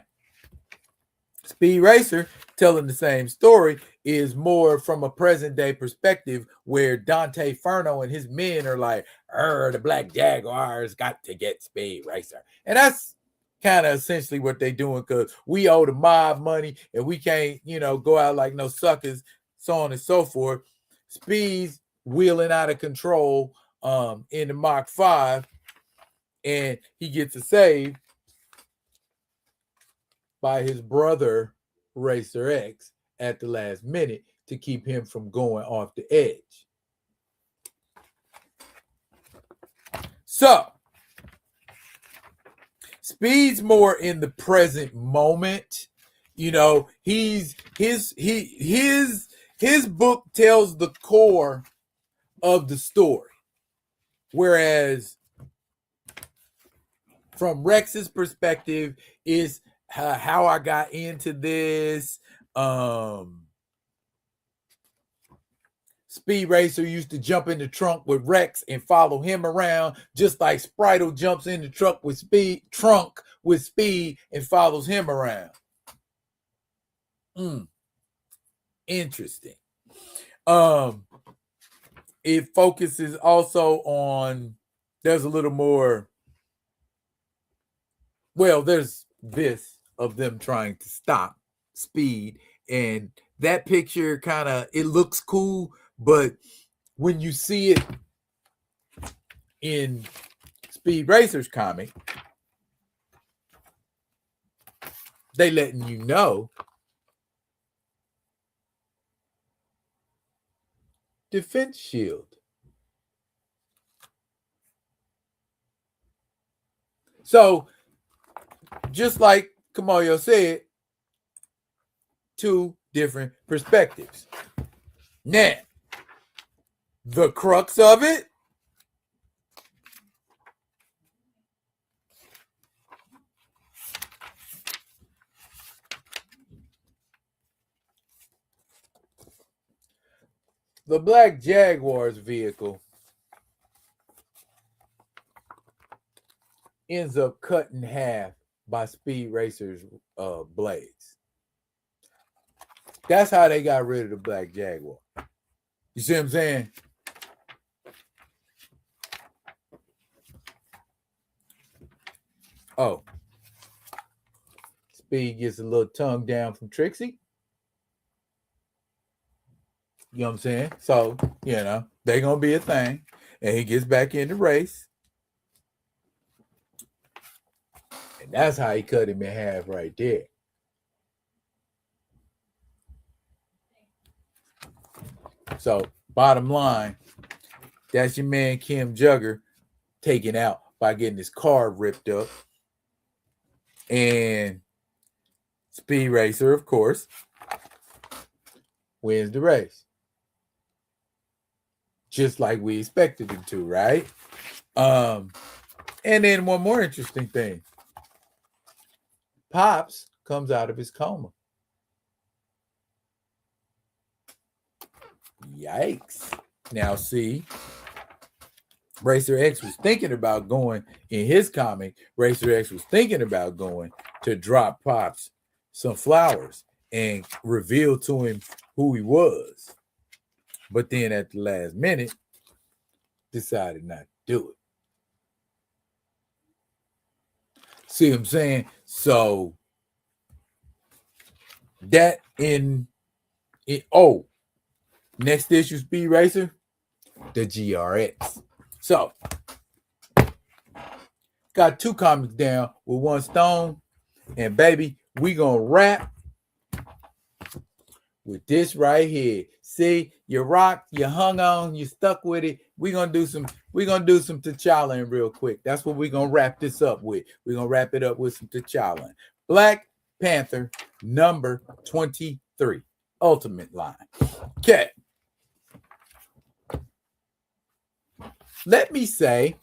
Speed Racer, telling the same story, is more from a present day perspective where Dante Furno and his men are like, the Black Jaguars got to get Speed Racer. And that's kind of essentially what they're doing, because we owe the mob money and we can't, go out like no suckers, so on and so forth. Speed's wheeling out of control in the Mach 5, and he gets a save by his brother Racer X at the last minute to keep him from going off the edge. So, Speed's more in the present moment. His book tells the core of the story, whereas from Rex's perspective is how I got into this. Speed Racer used to jump in the trunk with Rex and follow him around, just like Spritle jumps in the trunk with Speed and follows him around. Interesting. It focuses also on, there's a little more, there's this of them trying to stop Speed, and that picture kind of, it looks cool, but when you see it in Speed Racer's comic, they letting you know defense shield. So, just like Kamayo said, two different perspectives. Now, the crux of it, the Black Jaguar's vehicle ends up cut in half by Speed Racer's blades. That's how they got rid of the Black Jaguar. You see what I'm saying? Oh. Speed gets a little tongue down from Trixie. You know what I'm saying? So, they're going to be a thing. And he gets back in the race. And that's how he cut him in half right there. So, bottom line, that's your man Kim Jugger taken out by getting his car ripped up. And Speed Racer, of course, wins the race. Just like we expected him to, right? And then one more interesting thing. Pops comes out of his coma. Yikes. Now, see, Racer X was thinking about going, in his comic, Racer X was thinking about going to drop Pops some flowers and reveal to him who he was. But then at the last minute, decided not to do it. See what I'm saying? So that next issue, Speed Racer, the GRX. So got two comics down with one stone, and baby, we gonna wrap with this right here. See, you rocked, you hung on, you stuck with it. We're gonna do some T'Challa in real quick. That's what we're gonna wrap this up with. We're gonna wrap it up with some T'Challa. Black Panther number 23, Ultimate line. Okay. Let me say,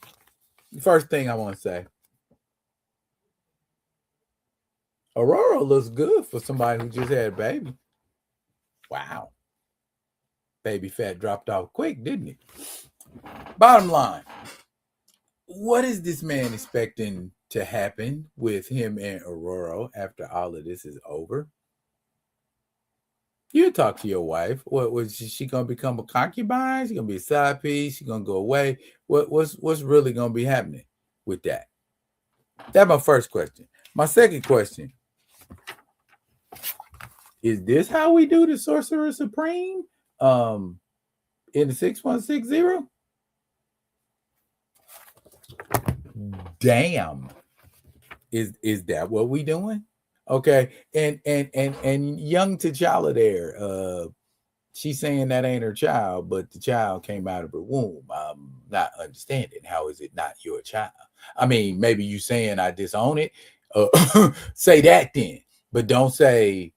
the first thing I want to say, Aurora looks good for somebody who just had a baby. Wow. Baby fat dropped off quick, didn't it? Bottom line, what is this man expecting to happen with him and Aurora after all of this is over? You talk to your wife. What was she gonna become a concubine? She gonna be a side piece? She gonna go away? What's really gonna be happening with that? That's my first question. My second question: is this how we do the Sorcerer Supreme? In the 6160? Damn. Is that what we doing? Okay. And young T'Challa there, she's saying that ain't her child, but the child came out of her womb. I'm not understanding. How is it not your child? I mean, maybe you saying I disown it. Say that then, but don't say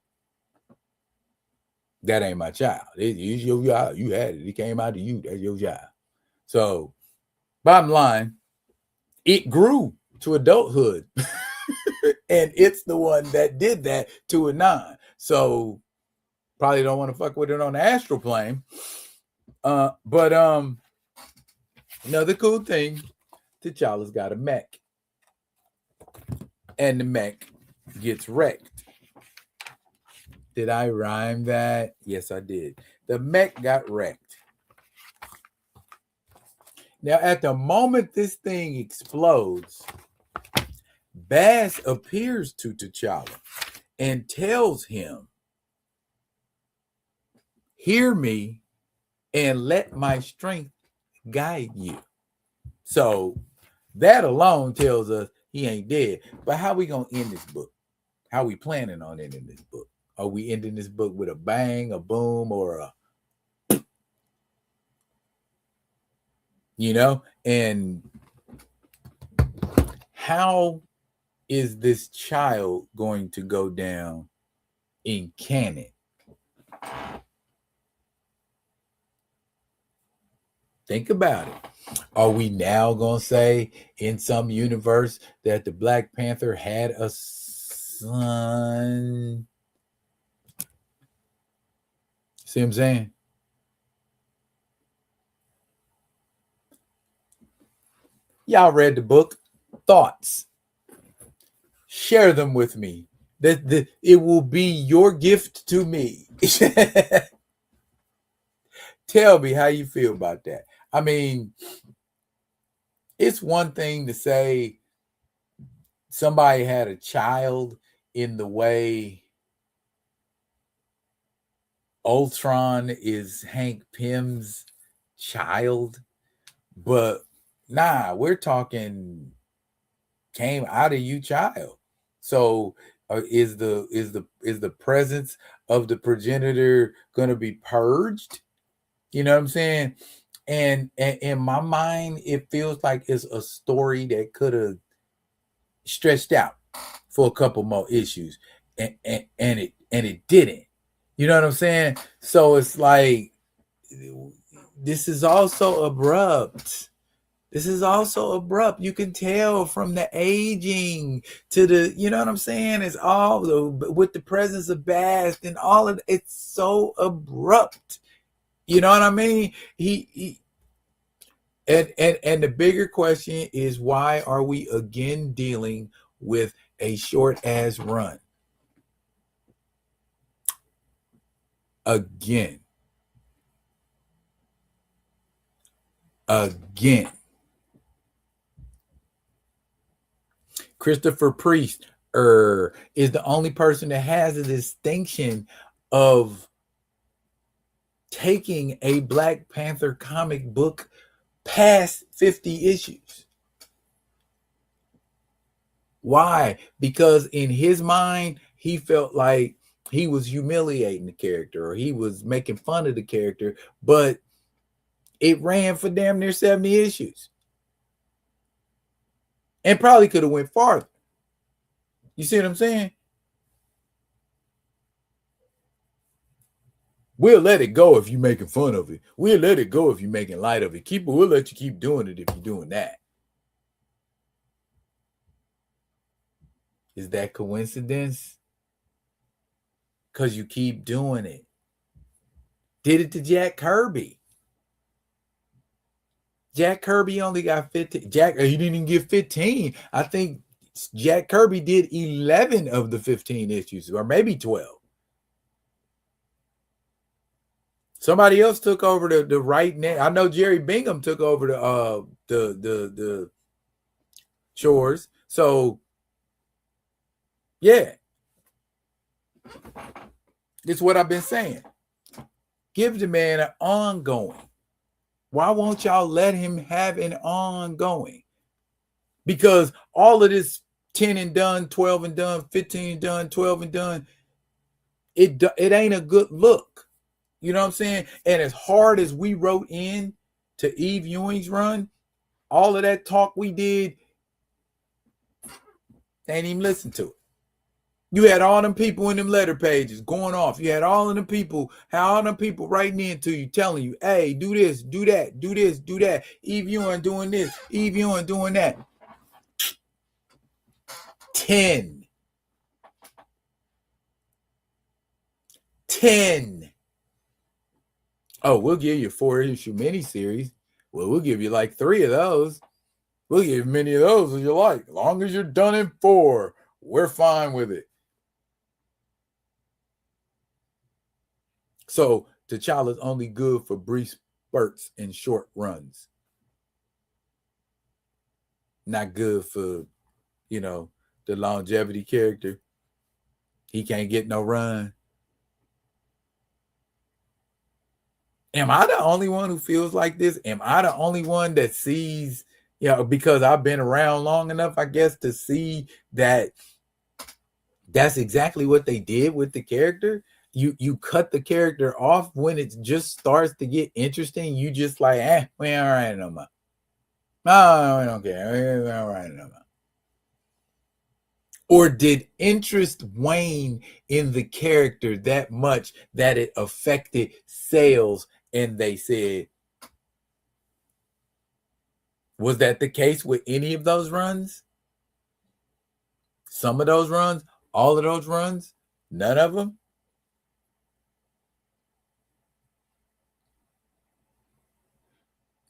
that ain't my child. It's your child. You had it. It came out of you. That's your child. So, bottom line, it grew to adulthood. And it's the one that did that to a 9. So, probably don't want to fuck with it on the astral plane. But another cool thing, T'Challa's got a mech. And the mech gets wrecked. Did I rhyme that? Yes, I did. The mech got wrecked. Now, at the moment this thing explodes, Baz appears to T'Challa and tells him, hear me and let my strength guide you. So that alone tells us he ain't dead. But how we going to end this book? How we planning on ending this book? Are we ending this book with a bang, a boom, or a, and how is this child going to go down in canon? Think about it. Are we now going to say in some universe that the Black Panther had a son? See what I'm saying? Y'all read the book. Thoughts. Share them with me. That it will be your gift to me. Tell me how you feel about that. I mean, it's one thing to say somebody had a child in the way Ultron is Hank Pym's child, but nah, we're talking came out of you child. So is the presence of the progenitor going to be purged? You know what I'm saying? And in my mind, it feels like it's a story that could have stretched out for a couple more issues, and it didn't. You know what I'm saying? So it's like this is also abrupt. You can tell from the aging to the, you know what I'm saying? It's all with the presence of Bast and all of it's so abrupt. You know what I mean? And the bigger question is, why are we again dealing with a short ass run? Again. Christopher Priest is the only person that has a distinction of taking a Black Panther comic book past 50 issues. Why? Because in his mind, he felt like he was humiliating the character or he was making fun of the character, but it ran for damn near 70 issues. And probably could have went farther. You see what I'm saying? We'll let it go if you're making fun of it. We'll let it go if you're making light of it. We'll let you keep doing it if you're doing that. Is that coincidence? Because you keep doing it. Did it to Jack Kirby. Jack Kirby only got 15. He didn't even get 15. I think Jack Kirby did 11 of the 15 issues, or maybe 12. Somebody else took over the right now. I know Jerry Bingham took over the chores. So yeah. It's what I've been saying. Give the man an ongoing. Why won't y'all let him have an ongoing? Because all of this 10 and done, 12 and done, 15 and done, 12 and done, it ain't a good look. You know what I'm saying? And as hard as we wrote in to Eve Ewing's run, all of that talk we did, they ain't even listen to it. You had all them people in them letter pages going off. You had all of them people, writing into you, telling you, hey, do this, do that, do this, do that. Eve Ewing doing this, Eve Ewing doing that. 10. Oh, we'll give you a 4-issue miniseries. Well, we'll give you like 3 of those. We'll give you many of those as you like. As long as you're done in 4, we're fine with it. So T'Challa's only good for brief spurts and short runs. Not good for, the longevity character. He can't get no run. Am I the only one who feels like this? Am I the only one that sees, because I've been around long enough, I guess, to see that that's exactly what they did with the character? You cut the character off when it just starts to get interesting. You just like, we ain't all right no more. No, we don't care. We ain't all right no more. Or did interest wane in the character that much that it affected sales? And they said, was that the case with any of those runs? Some of those runs? All of those runs? None of them?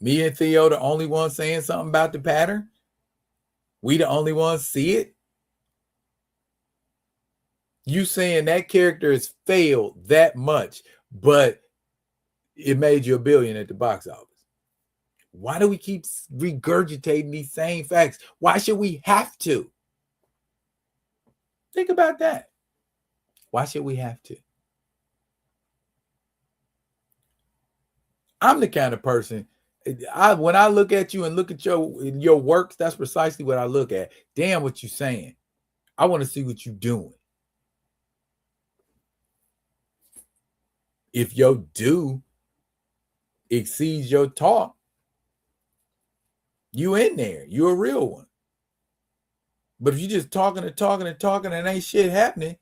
Me and Theo the only ones saying something about the pattern? We the only ones see it? You saying that character has failed that much, but it made you $1 billion at the box office. Why do we keep regurgitating these same facts? Why should we have to? Think about that. Why should we have to? I'm the kind of person, when I look at you and look at your works, that's precisely what I look at. Damn what you saying. I want to see what you doing. If your do exceeds your talk, you in there. You a real one. But if you just talking and ain't shit happening,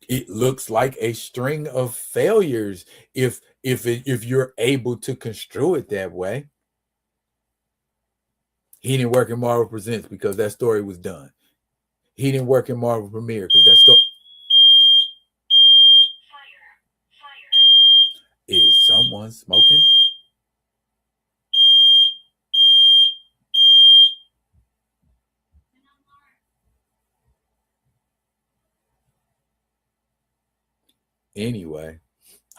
it looks like a string of failures if you're able to construe it that way. He didn't work in Marvel Presents because that story was done. He didn't work in Marvel Premiere because that story... Is someone smoking? Anyway,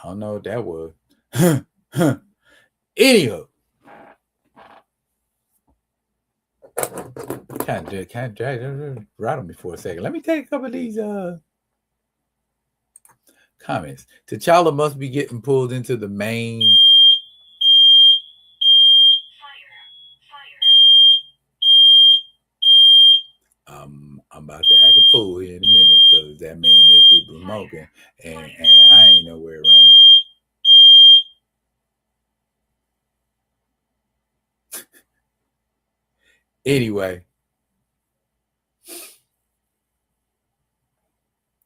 I don't know what that was. Anywho, kind of drag right on me for a second. Let me take a couple of these comments. T'Challa must be getting pulled into the main. I'm about to act a fool here in a minute because that means there's people smoking and I ain't nowhere around. Anyway.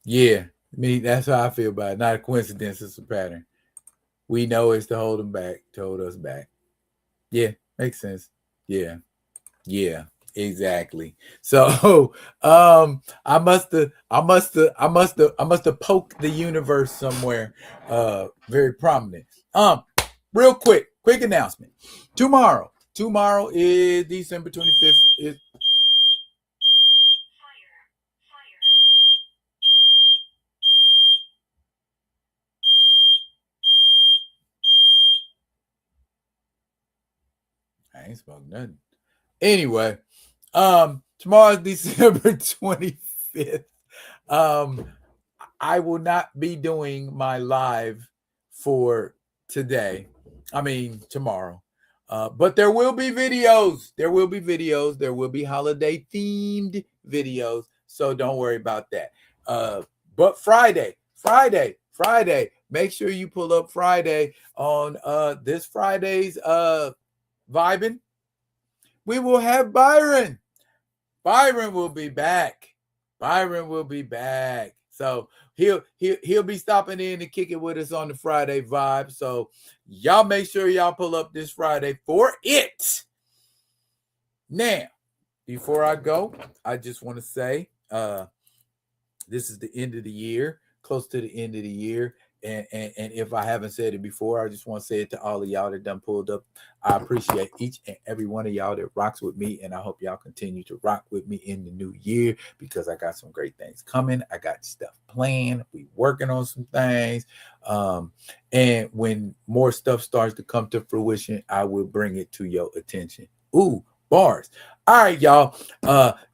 Yeah, that's how I feel about it. Not a coincidence, it's a pattern. We know it's to hold them back, to hold us back. Yeah, makes sense. Yeah. Exactly. So I must have poked the universe somewhere very prominent. Real quick announcement. Tomorrow is December 25th. I ain't spoke nothing. Anyway, tomorrow's December 25th. I will not be doing my live for today. I mean tomorrow. But there will be videos. There will be videos. There will be holiday themed videos. So don't worry about that. But Friday. Make sure you pull up Friday on this Friday's vibing. We will have Byron. Byron will be back. So he'll be stopping in and kicking with us on the Friday vibe. So y'all make sure y'all pull up this Friday for it. Now, before I go, I just want to say this is the end of the year, close to the end of the year. And if I haven't said it before, I just want to say it to all of y'all that done pulled up. I appreciate each and every one of y'all that rocks with me, and I hope y'all continue to rock with me in the new year because I got some great things coming. I got stuff planned. We working on some things. And when more stuff starts to come to fruition, I will bring it to your attention. Ooh, bars. All right, y'all.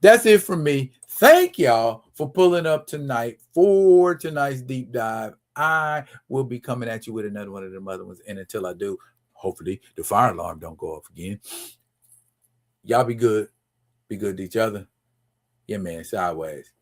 That's it from me. Thank y'all for pulling up tonight for tonight's deep dive. I will be coming at you with another one of them other ones. And until I do, hopefully the fire alarm don't go off again. Y'all be good. Be good to each other. Yeah, man. Sideways.